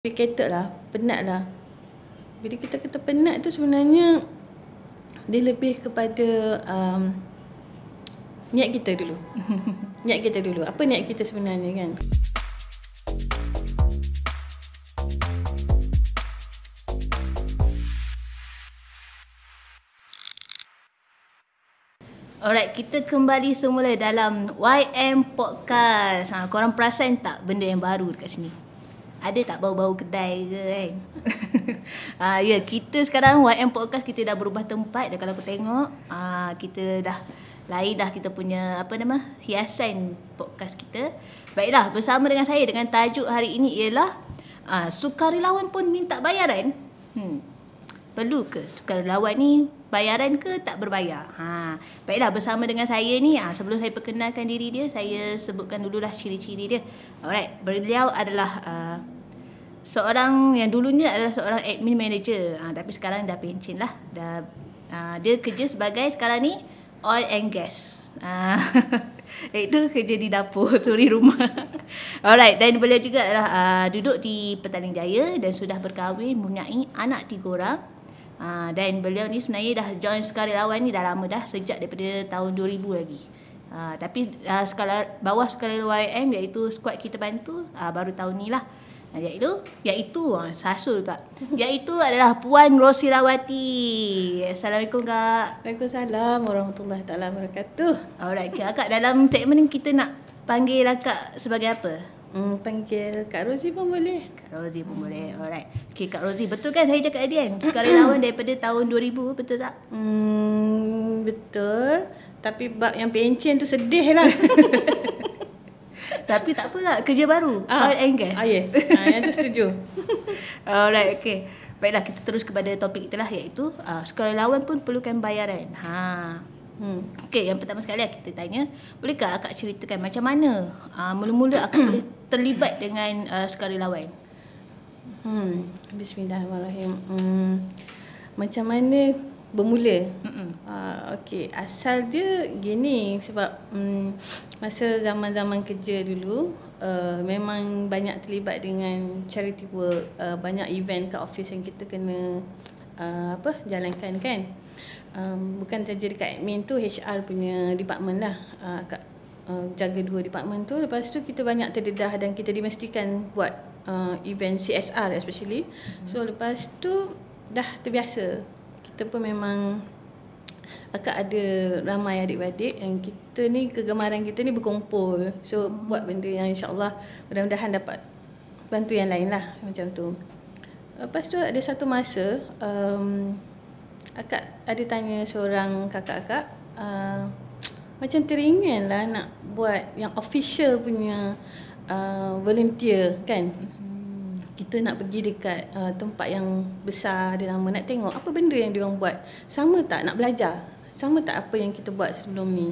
Complicated lah, penat lah. Bila kita kata penat tu sebenarnya dia lebih kepada niat kita dulu. Niat kita dulu. Apa niat kita sebenarnya kan? Alright, kita kembali semula dalam YM Podcast. Korang perasan tak benda yang baru dekat sini? Ada tak bau-bau kedai ke kan? Ya, kita sekarang YM Podcast kita dah berubah tempat. Dan kalau aku tengok, kita dah lain dah kita punya hiasan podcast kita. Baiklah, bersama dengan saya dengan tajuk hari ini ialah sukarelawan pun minta bayaran. Perlu ke sukarelawan ni bayaran ke tak berbayar? Baiklah, bersama dengan saya ni, sebelum saya perkenalkan diri dia, saya sebutkan dululah ciri-ciri dia. Alright, beliau adalah seorang yang dulunya adalah seorang admin manager, tapi sekarang dah pencen lah. Dia kerja sebagai sekarang ni oil and gas. Itu kerja di dapur, suri rumah. Alright, dan beliau juga adalah duduk di Petaling Jaya dan sudah berkahwin, mempunyai anak 3 orang. Dan beliau ni sebenarnya dah join sukarelawan ni dah lama dah, sejak daripada tahun 2000 lagi. Tapi bawah sukarelawan YM, iaitu squad kita bantu, baru tahun ni lah. Iaitu sasul Pak. Iaitu adalah Puan Rosirawati. Assalamualaikum Kak. Waalaikumsalam warahmatullahi taala wabarakatuh. Alright, Kak, dalam segmen ni kita nak panggil Kak sebagai apa? Panggil Kak Rozi pun boleh. Kak Rozi pun boleh. Alright. Okay, Kak Rozi, betul kan saya cakap tadi kan? Sukarelawan daripada tahun 2000, betul tak? Betul. Tapi bab yang pencen tu sedih lah. Tapi tak apa Kak, kerja baru. Oil and gas. Yes. Yang tu setuju. Alright, okay. Baiklah, kita terus kepada topik kita lah, iaitu sukarelawan pun perlukan bayaran. Okay, yang pertama sekali kita tanya, bolehkah Akak ceritakan macam mana mula-mula Akak boleh terlibat dengan sukarelawan? Bismillahirrahmanirrahim. Macam mana bermula? Okey, asal dia gini sebab masa zaman-zaman kerja dulu memang banyak terlibat dengan charity work, banyak event kat office yang kita kena jalankan kan. Bukan saja dekat admin tu, HR punya department lah, jaga 2 department tu. Lepas tu kita banyak terdedah dan kita dimestikan buat event CSR especially. So lepas tu dah terbiasa. Kita pun memang ada ramai adik-beradik yang kita ni, kegemaran kita ni berkumpul. So buat benda yang insyaAllah mudah-mudahan dapat bantu yang lain lah, macam tu. Lepas tu ada satu masa Akak ada tanya seorang kakak-akak, macam teringat lah nak buat yang official punya volunteer kan. Kita nak pergi dekat tempat yang besar, ada nama, nak tengok apa benda yang diorang buat. Sama tak, nak belajar? Sama tak apa yang kita buat sebelum ni?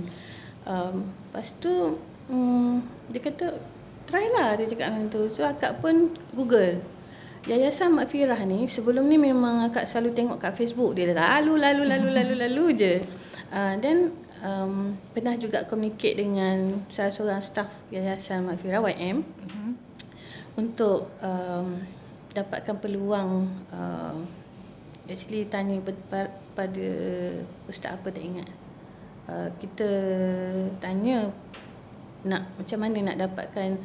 Lepas tu dia kata, try lah, dia cakap macam tu. So akak pun Google Yayasan Makfirah ni. Sebelum ni memang akak selalu tengok kat Facebook, dia lalu je. Dan pernah juga communicate dengan salah seorang staff Yayasan Makfirah YM untuk dapatkan peluang, actually tanya pada ustaz apa tak ingat. Kita tanya macam mana nak dapatkan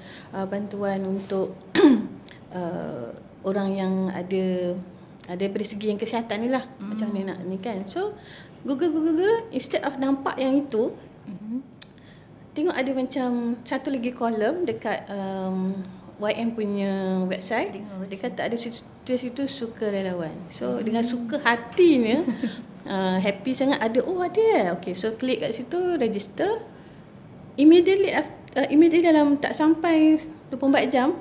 bantuan untuk orang yang ada dari segi yang kesihatan ni lah. Macam mana nak ni kan. So Google instead of nampak yang itu, tengok ada macam satu lagi kolom dekat YM punya website. Dia kata ada situ sukarelawan. So dengan suka hatinya, happy sangat, ada okay, so klik kat situ, register. Immediately dalam tak sampai 24 jam,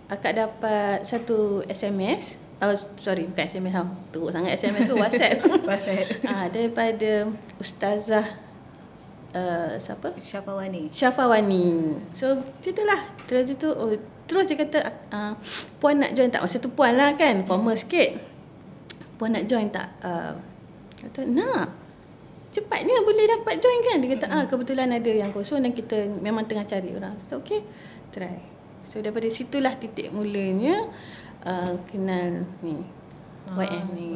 akak dapat satu SMS. Bukan SMS tau. Teruk sangat SMS tu, WhatsApp. Daripada Ustazah siapa? Syafawani. So itulah. Terus dia kata, puan nak join tak? Masa tu puan lah kan, formal sikit. Puan nak join tak? Kata nak. Cepatnya boleh dapat join kan? Dia kata kebetulan ada yang kosong dan kita memang tengah cari orang. So okay, try. So daripada situlah titik mulanya kenal ni YM ni.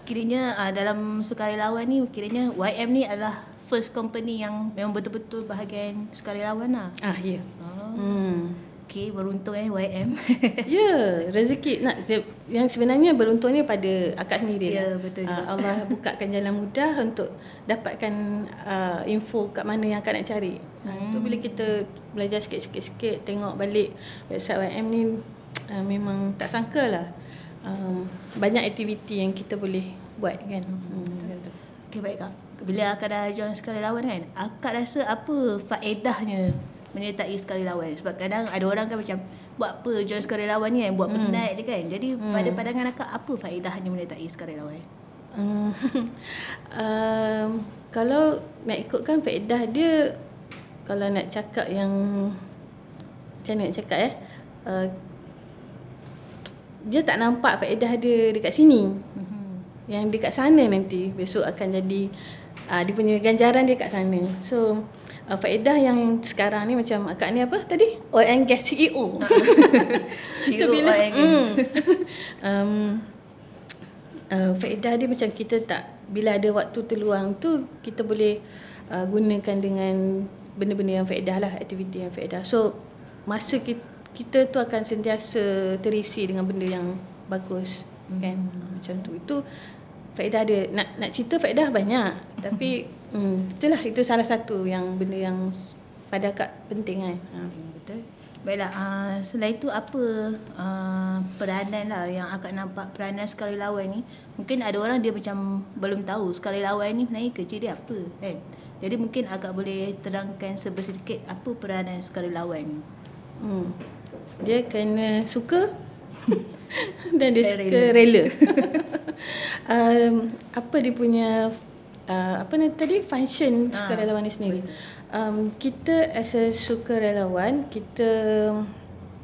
Kiranya dalam sukarelawan ni, kiranya YM ni adalah first company yang memang betul-betul bahagian sukarelawan lah. Ya. Okay, beruntung YM. Ya, rezeki yang sebenarnya beruntungnya pada akak sendiri. Ya, betul juga. Allah bukakan jalan mudah untuk dapatkan info kat mana yang akak nak cari. Tu bila kita belajar sikit-sikit tengok balik website YM ni, memang tak sangka lah banyak aktiviti yang kita boleh buat kan. Okay, baik Kak. Bila akak dah join sukarelawan kan, akak rasa apa faedahnya menyertai sukarelawan? Sebab kadang ada orang kan macam, buat apa join sukarelawan ni kan, buat penat je kan. Jadi pada pandangan akak, apa faedahnya menyertai sukarelawan? Kalau nak ikutkan faedah dia, kalau nak cakap yang macam mana nak cakap dia tak nampak faedah dia dekat sini. Yang dekat sana nanti besok akan jadi dia punya ganjaran dia kat sana. So faedah yang sekarang ni macam akak ni apa tadi? Oil and gas CEO. CEO oil and gas. Faedah dia macam kita tak, bila ada waktu terluang tu kita boleh gunakan dengan benda-benda yang faedah lah, aktiviti yang faedah. So masa kita tu akan sentiasa terisi dengan benda yang bagus kan. Macam tu. Itu faedah dia. Nak cerita faedah banyak, tapi itulah, itu salah satu yang benda yang pada akak penting kan. Betul. Baiklah, selain itu apa peranan lah yang akak nampak, peranan sukarelawan ni? Mungkin ada orang dia macam belum tahu sukarelawan ni sebenarnya kerja dia apa kan. Jadi mungkin akak boleh terangkan sedikit apa peranan sukarelawan ni. Dia kena suka dan dia suka rela. Apa dia punya apa tadi function sukarelawan ni sendiri. Kita as a sukarelawan,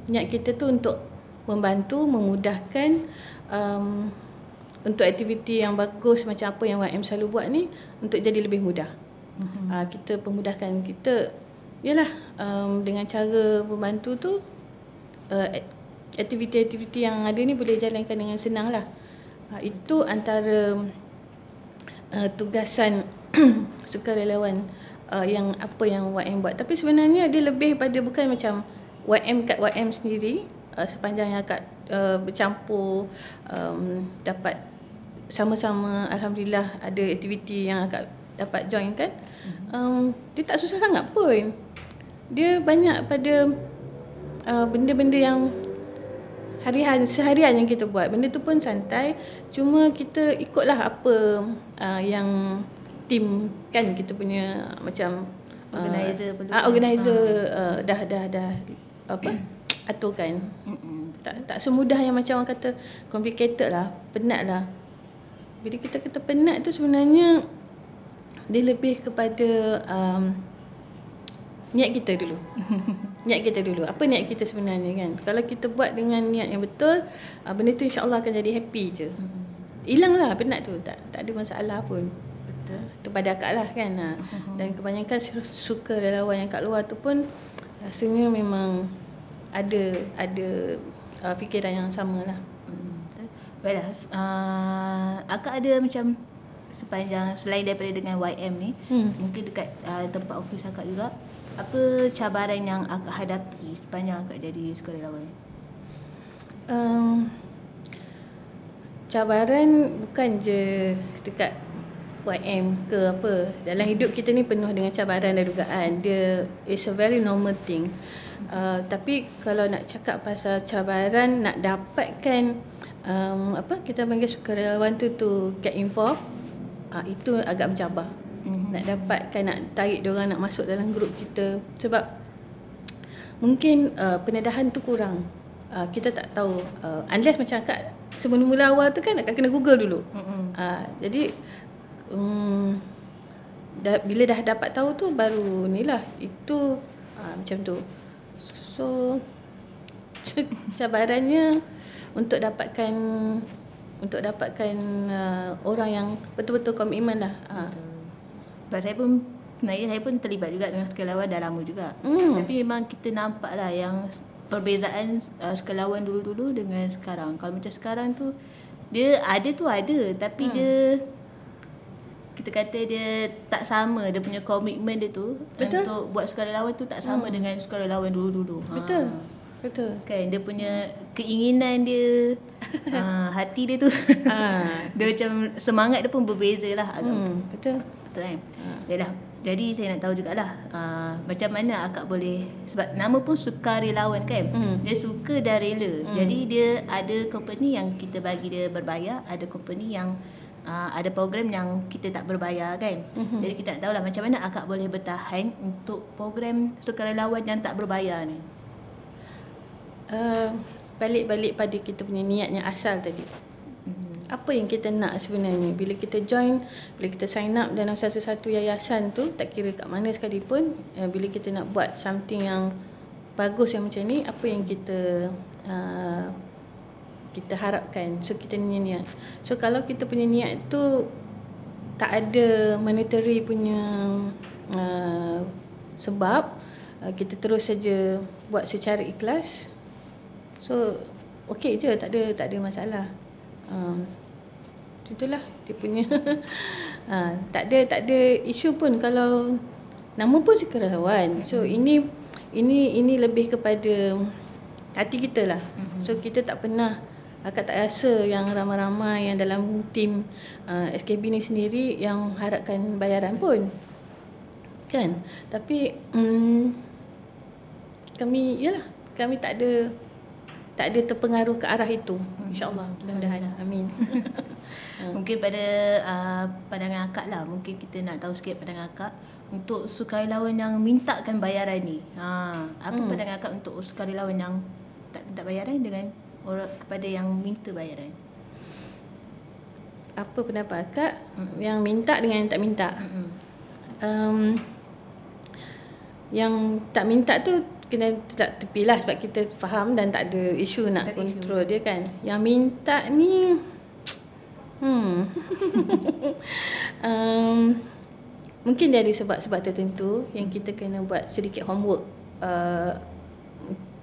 niat kita tu untuk membantu, memudahkan untuk aktiviti yang bagus macam apa yang YM selalu buat ni untuk jadi lebih mudah. Kita pemudahkan kita yalah dengan cara membantu tu, aktiviti-aktiviti yang ada ni boleh jalankan dengan senang lah. Itu antara tugasan sukarelawan yang apa yang YM buat. Tapi sebenarnya dia lebih pada bukan macam YM kat YM sendiri. Sepanjang yang akak bercampur, dapat sama-sama, alhamdulillah ada aktiviti yang akak dapat join kan. Dia tak susah sangat pun. Dia banyak pada benda-benda yang seharian yang kita buat. Benda tu pun santai, cuma kita ikutlah apa yang tim kan, kita punya macam organizer dah apa aturkan. Tak semudah yang macam orang kata complicated lah, penat lah. Bila kita kata penat tu sebenarnya dia lebih kepada niat kita dulu. Niat kita dulu. Apa niat kita sebenarnya kan? Kalau kita buat dengan niat yang betul, benda tu insya-Allah akan jadi happy je. Hilanglah penat tu, tak ada masalah pun. Betul. Itu pada akak lah kan. Dan kebanyakan sukarelawan yang kat luar tu pun rasanya memang ada fikiran yang sama lah. Baiklah, akak ada macam sepanjang selain daripada dengan YM ni, mungkin dekat tempat office akak juga, apa cabaran yang akak hadapi sepanjang akak jadi sukarelawan? Cabaran bukan je dekat YM ke apa. Dalam hidup kita ni penuh dengan cabaran dan dugaan. Dia is a very normal thing. Tapi kalau nak cakap pasal cabaran, nak dapatkan apa kita panggil sukarelawan tu to get involved, itu agak mencabar. Nak dapatkan, nak tarik diorang nak masuk dalam grup kita. Sebab mungkin pendedahan tu kurang. Kita tak tahu, unless macam akak semula-mula awal tu kan akak kena Google dulu. Jadi bila dah dapat tahu tu baru ni lah, itu macam tu. So cabarannya untuk dapatkan orang yang betul-betul komitmen lah. Sebab sebenarnya saya pun terlibat juga dengan sukarelawan dah lama juga. Tapi memang kita nampak lah yang perbezaan sukarelawan dulu-dulu dengan sekarang. Kalau macam sekarang tu dia ada tapi dia kita kata dia tak sama, dia punya komitmen dia tu. Betul. Untuk buat sukarelawan tu tak sama dengan sukarelawan dulu-dulu. Betul. Kan dia punya keinginan dia, hati dia tu. Dia macam semangat dia pun berbeza lah agak. Betul kan. Yalah. Jadi saya nak tahu jugalah macam mana akak boleh, sebab nama pun sukarelawan kan. Dia suka dan rela. Jadi dia ada company yang kita bagi dia berbayar, ada company yang ada program yang kita tak berbayar kan. Jadi kita nak tahulah macam mana akak boleh bertahan untuk program sukarelawan yang tak berbayar ni. Balik pada kita punya niat yang asal tadi. Apa yang kita nak sebenarnya bila kita join, bila kita sign up dalam satu-satu yayasan tu, tak kira kat mana sekalipun, bila kita nak buat something yang bagus yang macam ni, apa yang kita harapkan. So kita punya niat. So kalau kita punya niat tu tak ada monetary punya sebab, kita terus saja buat secara ikhlas, so okey je, tak ada masalah. Itulah dia punya tak ada isu pun kalau nama pun sukarelawan. So ini lebih kepada hati kita lah. So kita tak pernah, akak tak rasa yang ramai-ramai yang dalam tim SKB ni sendiri yang harapkan bayaran pun kan. Tapi kami tak ada terpengaruh ke arah itu, insya-Allah. Mudah-mudahan. Amin. Mungkin pada pandangan akak lah, mungkin kita nak tahu sikit pandangan akak untuk sukarelawan yang mintakan bayaran ni. Apa pandangan akak untuk sukarelawan yang tak bayaran dengan orang kepada yang minta bayaran? Apa pendapat akak yang minta dengan yang tak minta? Yang tak minta tu kena tak tepilah, sebab kita faham dan tak ada isu nak kontrol dia kan. Yang minta ni mungkin dia ada sebab-sebab tertentu yang kita kena buat sedikit homework.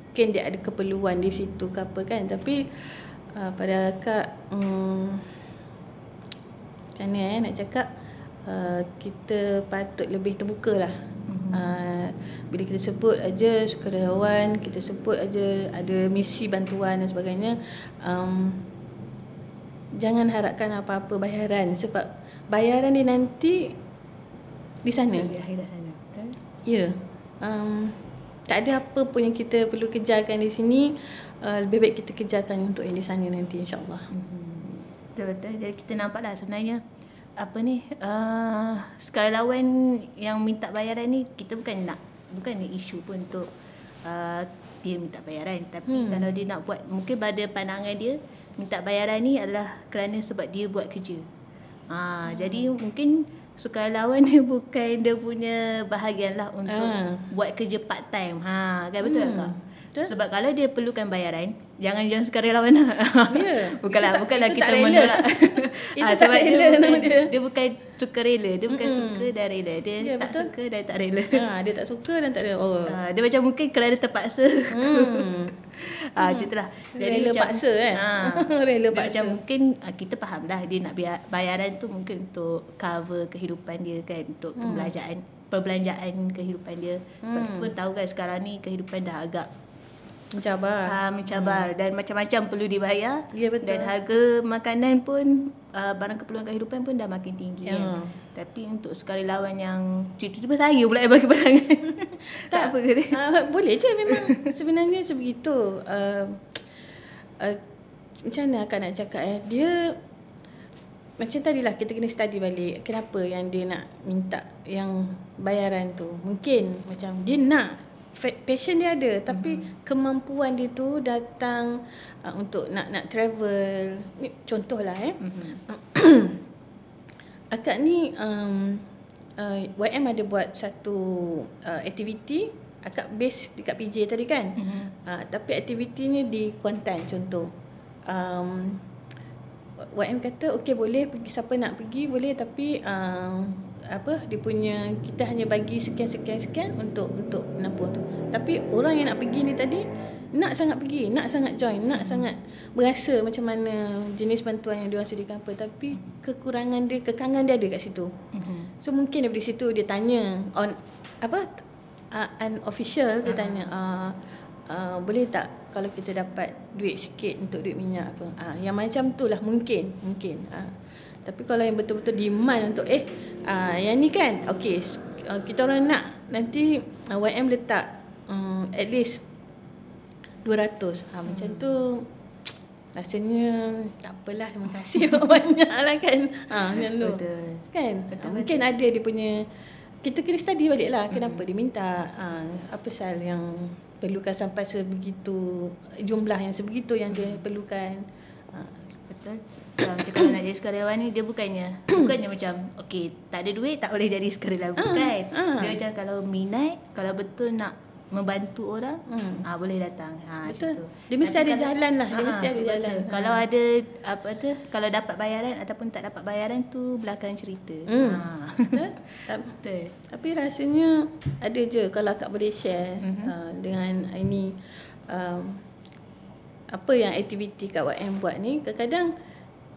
Mungkin dia ada keperluan di situ ke apa kan. Tapi pada akak macam mana nak cakap, kita patut lebih terbuka lah. Bila kita sebut aja sukarelawan, kita sebut aja ada misi bantuan dan sebagainya, jangan harapkan apa-apa bayaran, sebab bayaran dia nanti di sana, di akhirat sana kan? Ya. Tak ada apa pun yang kita perlu kejarkan di sini, lebih baik kita kejarkan untuk yang di sana nanti, insya-Allah. Betul-betul. Jadi kita nampaklah sebenarnya sukarelawan yang minta bayaran ni, kita bukan isu pun untuk dia minta bayaran, tapi kalau dia nak buat, mungkin pada pandangan dia minta bayaran ni adalah kerana sebab dia buat kerja. Jadi mungkin sukarelawan ni bukan dia punya bahagian lah untuk buat kerja part time. Kan betul tak Kak? Sebab kalau dia perlukan bayaran, jangan sukarelawan lah. Bukanlah kita menolak. Itu tak rela nama dia. Dia bukan sukarela, dia bukan suka dan rela. Dia tak suka dan tak rela. Dia tak suka dan tak rela. Dia macam mungkin kerana terpaksa. Macam rela paksa kan. Rela paksa. Macam mungkin kita faham lah dia nak bayaran tu mungkin untuk cover kehidupan dia kan, untuk perbelanjaan kehidupan dia. Sebab kita pun tahu kan sekarang ni kehidupan dah agak mencabar dan macam-macam perlu dibayar. Ya, betul. Dan harga makanan pun, barang keperluan kehidupan pun dah makin tinggi kan. Tapi untuk sukarelawan yang tiba-tiba saya pula yang bagi pandangan. tak apa ke dia? Boleh je memang. Sebenarnya sebegitu. Macam mana akak nak cakap dia macam tadilah, kita kena study balik kenapa yang dia nak minta yang bayaran tu. Mungkin macam dia nak, passion dia ada, tapi kemampuan dia tu datang untuk nak travel. Ni contohlah akak ni YM ada buat satu aktiviti, akak base dekat PJ tadi kan. Tapi aktiviti ni di Kuantan contoh. YM kata okey boleh pergi, siapa nak pergi boleh, tapi dia punya, kita hanya bagi sekian untuk menampung tu. Tapi orang yang nak pergi ni tadi nak sangat pergi, nak sangat join, nak sangat berasa macam mana jenis bantuan yang diorang sediakan apa, tapi kekurangan dia, kekangan dia ada kat situ. So mungkin daripada situ dia tanya on unofficial, dia tanya boleh tak kalau kita dapat duit sikit untuk duit minyak apa. Yang macam tu lah mungkin. Tapi kalau yang betul-betul demand untuk yang ni kan, okey, kita orang nak nanti YM letak at least 200. Macam tu rasanya tak apalah, terima kasih banyak lah kan. Macam tu. Betul. Kan? Mungkin ada dia punya, kita kena study balik lah kenapa dia minta, apa sal yang perlukan sampai sebegitu, jumlah yang sebegitu yang dia perlukan. Betul. Macam kalau nak jadi sukarelawan ni, dia bukannya macam okey, tak ada duit tak boleh jadi sukarelawan, bukan. Dia macam kalau minat, kalau betul nak membantu orang, boleh datang. Betul. Macam tu. Dia mesti Tapi ada kalau, jalan lah, dia mesti ada jalan. Kalau ada apa tu, kalau dapat bayaran ataupun tak dapat bayaran tu belakang cerita. Betul? Betul. Tapi rasanya ada je kalau akak boleh share dengan ini, apa yang aktiviti Kak YM buat ni. Kadang-kadang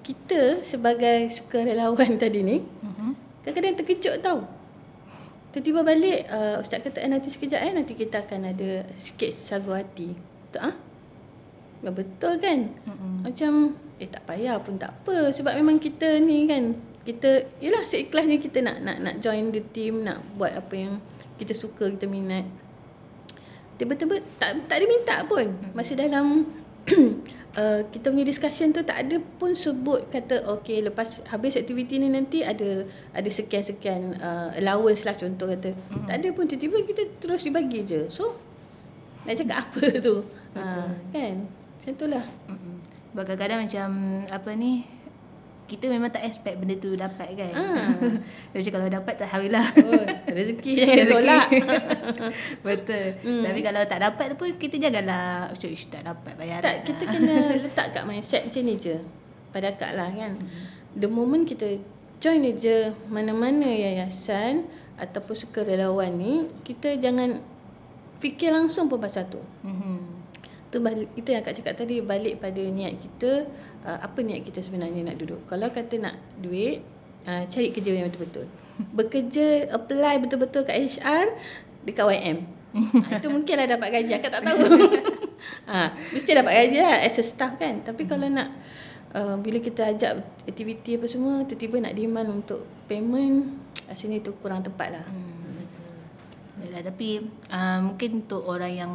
kita sebagai sukarelawan tadi ni, kadang-kadang terkejut tau. Tiba-tiba balik, ustaz kata nanti sekejap nanti kita akan ada sikit sagu hati. Betul betul kan? Macam tak payah pun tak apa, sebab memang kita ni kan, kita yalah seikhlasnya kita nak join the team, nak buat apa yang kita suka, kita minat. Tiba-tiba tak ada minta pun. Masa dalam kita punya discussion tu tak ada pun sebut kata okey lepas habis aktiviti ni nanti ada sekian-sekian allowance lah contoh kata. Tak ada pun, tiba-tiba kita terus dibagi je. So nak cakap apa tu? Kan? Macam itulah. Kadang-kadang macam apa ni, kita memang tak expect benda tu dapat kan. Macam kalau dapat tak alhamdulillah. Rezeki jangan tolak. Betul. Tapi kalau tak dapat tu pun kita janganlah tak dapat bayaran. Tak, kita kena letak kat mindset macam ni je. Pada akak lah kan. The moment kita join je mana-mana yayasan ataupun sukarelawan ni, kita jangan fikir langsung pun pasal tu. Itu yang akak cakap tadi, balik pada niat kita. Apa niat kita sebenarnya nak duduk. Kalau kata nak duit, cari kerja yang betul-betul. Bekerja, apply betul-betul kat HR dekat YM. Itu mungkinlah dapat gaji, akak tak tahu. Mesti dapat gaji lah as a staff kan. Tapi kalau nak bila kita ajak aktiviti apa semua, tiba-tiba nak demand untuk payment, rasanya itu kurang tepat lah. Betul. Yalah, tapi mungkin untuk orang yang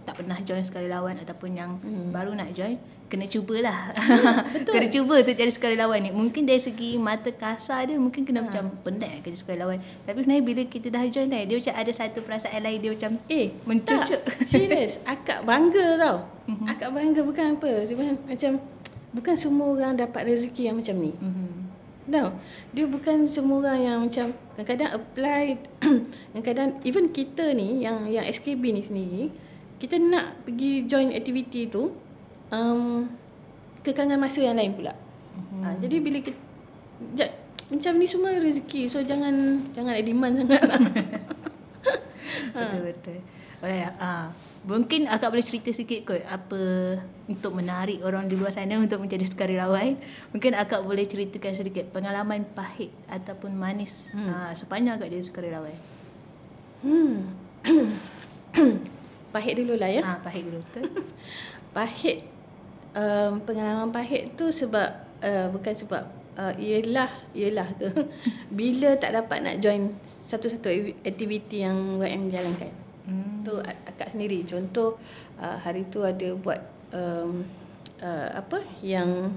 tak pernah join sukarelawan ataupun yang baru nak join, kena cubalah. Kena cuba untuk jadi sukarelawan ni. Mungkin dari segi mata kasar dia mungkin kena macam penat kerja sukarelawan. Tapi sebenarnya bila kita dah join kan, dia macam ada satu perasaan lain, dia macam mencucuk. Serius, akak bangga tau. Akak bangga bukan apa. Macam bukan semua orang dapat rezeki yang macam ni. Tahu? Dia bukan semua orang yang macam kadang-kadang apply, kadang-kadang even kita ni yang SKB ni sendiri, kita nak pergi join aktiviti tu, kekangan masa yang lain pula. Jadi bila kita macam ni semua rezeki, so jangan demand sangat lah. Betul. Mungkin akak boleh cerita sikit kot apa untuk menarik orang di luar sana untuk menjadi sukarelawan. Mungkin akak boleh ceritakan sedikit pengalaman pahit ataupun manis sepanjang akak jadi sukarelawan. Pahit dulu lah ya. Pahit dulu, betul. Pahit, pengalaman pahit tu sebab bukan sebab ialah ke bila tak dapat nak join satu-satu aktiviti yang YM jalankan. Tu akak sendiri. Contoh hari tu ada buat apa yang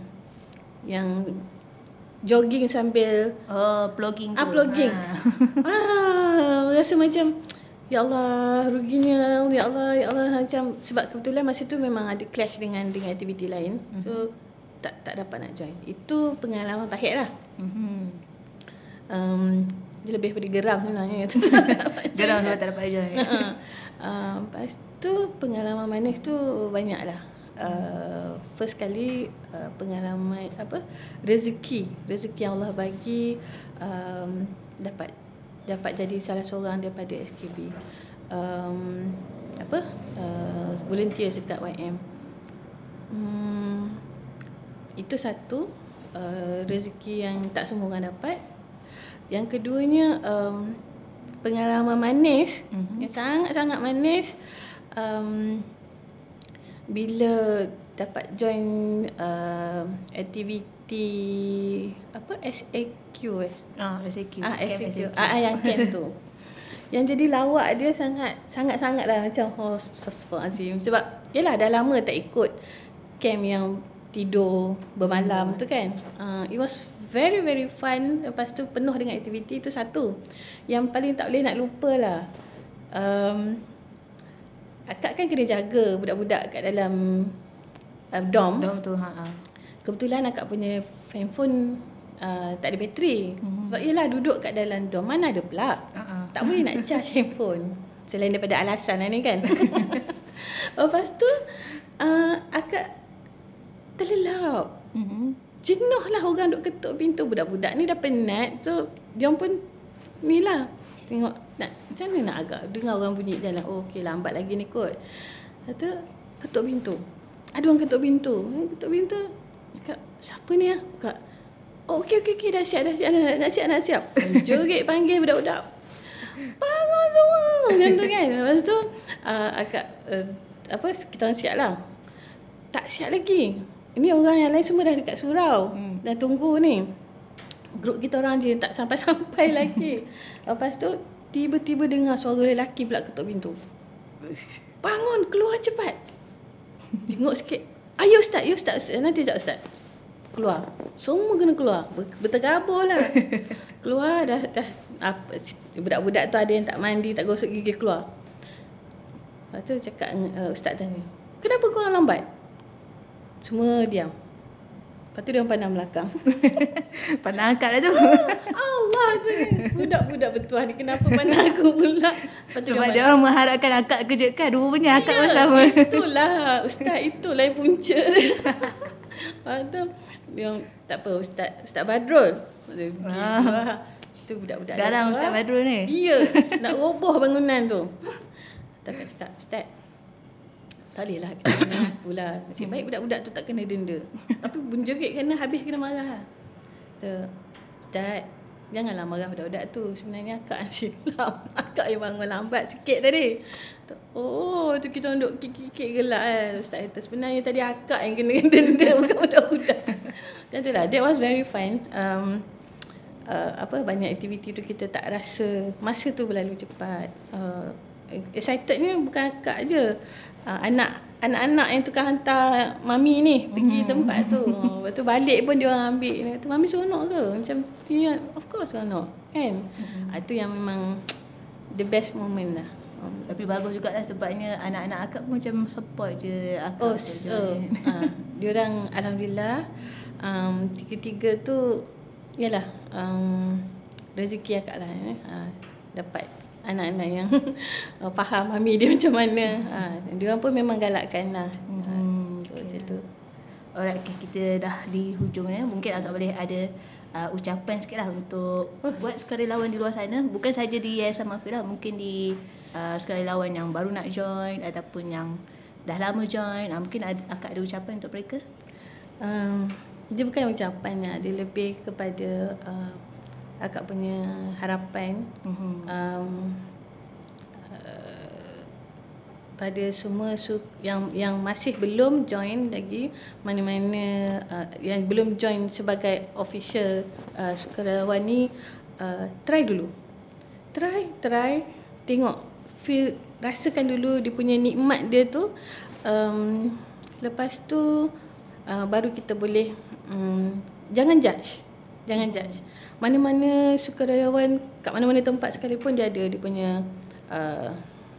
jogging sambil vlogging tu. Vlogging. Rasa macam ya Allah, ruginya, ya Allah macam sebab kebetulan masa tu memang ada clash dengan aktiviti lain. So tak dapat nak join. Itu pengalaman pahit lah. Dia lebih pada geram sebenarnya. Geram sebab tak dapat join. Lepas tu pengalaman manis tu banyak lah. First kali pengalaman rezeki yang Allah bagi, dapat jadi salah seorang daripada SKB. volunteer dekat YM. Itu satu rezeki yang tak semua orang dapat. Yang keduanya pengalaman manis yang sangat-sangat manis bila dapat join aktiviti SAQ SAQ. SAQ. Yang camp tu. Yang jadi lawak dia sangat-sangat lah macam astagfirullahalazim. Sebab yalah dah lama tak ikut camp yang tidur bermalam tu kan. It was very very fun. Lepas tu penuh dengan aktiviti. Itu satu yang paling tak boleh nak lupa lah. Akak kan kena jaga budak-budak kat dalam dorm tu. Kebetulan akak punya handphone tak ada bateri. Sebab yelah duduk kat dalam dorm, mana ada plug. Tak boleh nak charge handphone. Selain daripada alasan lah ni kan. Lepas tu akak terlelap. Jenuh lah orang duk ketuk pintu. Budak-budak ni dah penat. So diorang pun ni lah, tengok macam mana nak agak dengar orang bunyi jalan. Okey lambat lagi ni kot. Lepas tu ketuk pintu. Ada orang ketuk pintu. Ketuk pintu. Cakap siapa ni lah? Cakap okey dah siap. Nak siap. Jerit panggil budak-budak. Bangun semua. Macam tu kan. Lepas tu akak kita orang siap lah. Tak siap lagi. Ini orang yang lain semua dah dekat surau. Dah tunggu ni. Grup kita orang je tak sampai-sampai lagi. Lepas tu tiba-tiba dengar suara lelaki pula ketuk pintu. Bangun, keluar cepat. Tengok sikit. Ya ustaz. Nanti sekejap ustaz. Keluar. Semua kena keluar. Bertergabur lah. Keluar dah budak-budak tu ada yang tak mandi, tak gosok gigi, keluar. Lepas tu cakap ustaz tanya, kenapa korang lambat? Semua diam. Lepas tu dia orang pandang belakang. Pandang akak lah tu. Allah tu. Budak-budak bertuah ni kenapa pandang aku pula? Sebab dia orang mengharapkan akak kejutkan. Rupanya akak pun sama. Itulah. Ustaz itulah yang punca. Lepas tu dia orang, tak apa Ustaz Badrul. Itu budak-budak. Garang Ustaz Badrul ni. Ya. Nak roboh bangunan tu. Tak cakap Ustaz, tak boleh lah kita kena aku lah. Nasib baik budak-budak tu tak kena denda. Tapi bunjerit kena habis kena marah. Ustaz, janganlah marah budak-budak tu. Sebenarnya akak yang silap. Akak yang bangun lambat sikit tadi. Oh, tu kita duduk kikik gelak Ustaz kata sebenarnya tadi akak yang kena denda bukan budak-budak. Dan itulah, that was very fun. Banyak aktiviti tu kita tak rasa masa tu berlalu cepat. Excitednya bukan akak je. Anak-anak yang tukar hantar mami ni pergi tempat tu. Lepas tu balik pun dia orang ambil. Dia kata, mami seronok ke? Macam dia, of course seronok kan. Itu yang memang the best moment lah. Tapi bagus jugalah sebabnya anak-anak akak pun macam support je akak. Dia orang alhamdulillah tiga-tiga tu yalah rezeki akak lah dapat anak-anak yang faham mami dia macam mana. Dia orang pun memang galakkan lah. So macam tu. Alright, kita dah di hujungnya. Mungkin agak boleh ada ucapan sikit lah untuk buat sukarelawan di luar sana. Bukan saja di Yayasan Mahfirah, mungkin di sukarelawan yang baru nak join ataupun yang dah lama join. Mungkin akak ada ucapan untuk mereka? Dia bukan ucapan lah. Dia lebih kepada akak punya harapan pada semua yang masih belum join lagi, mana-mana yang belum join sebagai official sukarelawan ni, try dulu. Try tengok, feel, rasakan dulu dia punya nikmat dia tu. Lepas tu baru kita boleh jangan judge. Mana-mana sukarelawan kat mana-mana tempat sekalipun dia ada dia punya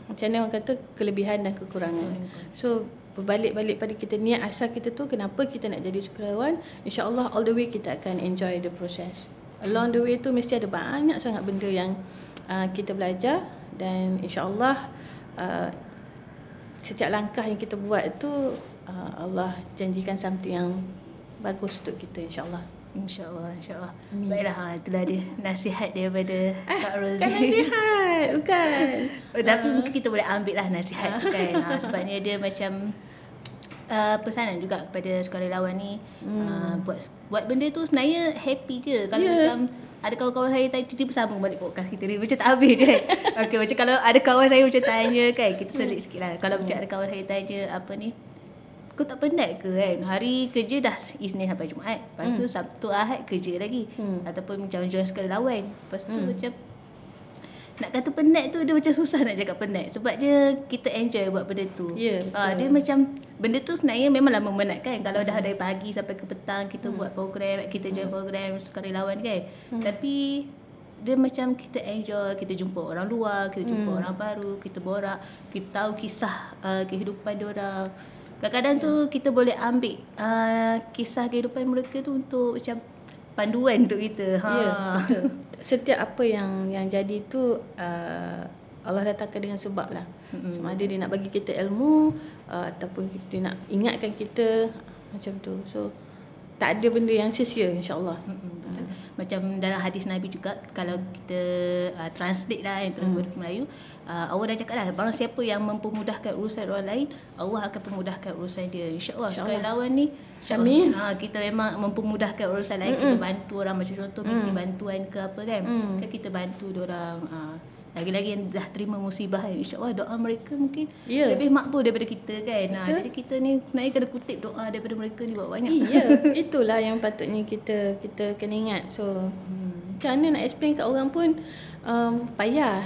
macam mana orang kata, kelebihan dan kekurangan. So berbalik-balik pada kita, niat asal kita tu kenapa kita nak jadi sukarelawan. InsyaAllah all the way kita akan enjoy the process. Along the way tu mesti ada banyak sangat benda yang kita belajar. Dan insyaAllah setiap langkah yang kita buat tu Allah janjikan something yang bagus untuk kita, insyaAllah. InsyaAllah, insyaAllah. Baiklah, itulah dia nasihat daripada Kak Rozi. Kan nasihat, bukan. Tapi mungkin kita boleh ambil lah nasihat tu kan. Sebabnya dia macam pesanan juga kepada sukarelawan ni. Buat benda tu sebenarnya happy je. Kalau macam ada kawan-kawan saya tadi tiba sambung balik podcast kita ni, macam tak habis kan. Okay, macam kalau ada kawan saya macam tanya kan, kita selit sikit lah. Kalau macam ada kawan saya tanya apa ni, kau tak penat ke kan? Hari kerja dah Isnin sampai Jumaat. Lepas tu Sabtu Ahad kerja lagi. Ataupun macam join sukarelawan. Lepas tu macam nak kata penat tu dia macam susah nak cakap penat. Sebab dia kita enjoy buat benda tu. Ya, Dia macam benda tu sebenarnya memanglah memenatkan. Kalau dah dari pagi sampai ke petang kita buat program, kita join program sukarelawan kan. Tapi dia macam kita enjoy, kita jumpa orang luar, kita jumpa orang baru, kita borak, kita tahu kisah kehidupan diorang. Kadang-kadang tu kita boleh ambil kisah kehidupan mereka tu untuk macam panduan untuk kita. Ya, betul. Setiap apa yang jadi tu Allah datangkan dengan sebab lah. Sama ada dia nak bagi kita ilmu ataupun dia nak ingatkan kita macam tu. So tak ada benda yang sia-sia, insya-Allah. Macam dalam hadis Nabi juga, kalau kita translate lah yang terus ke Melayu, Allah dah cakap lah, barang siapa yang mempermudahkan urusan orang lain, Allah akan pemudahkan urusan dia. InsyaAllah sukarelawan ni kita memang mempermudahkan urusan lain. Kita bantu orang, macam contoh mesti bantuan ke apa kan, kan kita bantu diorang. Lagi-lagi yang dah terima musibah kan, InsyaAllah doa mereka mungkin lebih makbul daripada kita kan. Jadi kita ni sebenarnya kena kutip doa daripada mereka ni buat banyak. Itulah yang patutnya kita kena ingat. So macam mana nak explain kat orang pun payah.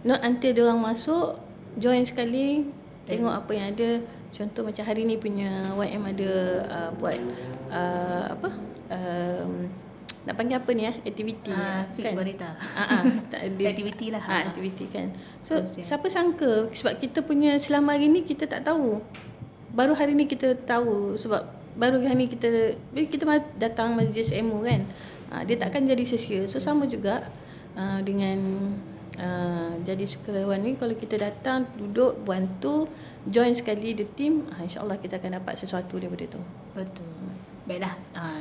Not until diorang masuk, join sekali, tengok apa yang ada. Contoh macam hari ni punya YM ada buat nak panggil apa ni aktiviti kan, wanita. Aktiviti lah. Aktiviti kan. So siapa sangka, sebab kita punya selama hari ni kita tak tahu. Baru hari ni kita tahu, sebab baru hari ni kita datang majlis ilmu kan. Dia takkan jadi sia-sia. So sama juga dengan jadi sukarelawan ni, kalau kita datang, duduk, bantu, join sekali the team, insya-Allah kita akan dapat sesuatu daripada tu. Betul. Baiklah,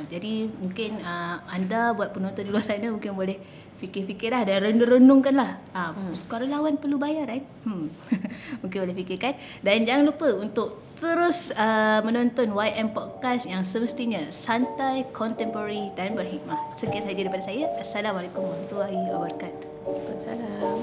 jadi mungkin anda buat penonton di luar sana mungkin boleh fikir-fikirlah dan renung-renungkanlah. Sukarelawan perlu bayaran? Mungkin boleh fikirkan. Dan jangan lupa untuk terus menonton YM Podcast yang semestinya santai, contemporary dan berhikmah. Sekian sahaja daripada saya. Assalamualaikum warahmatullahi wabarakatuh. Waalaikumsalam.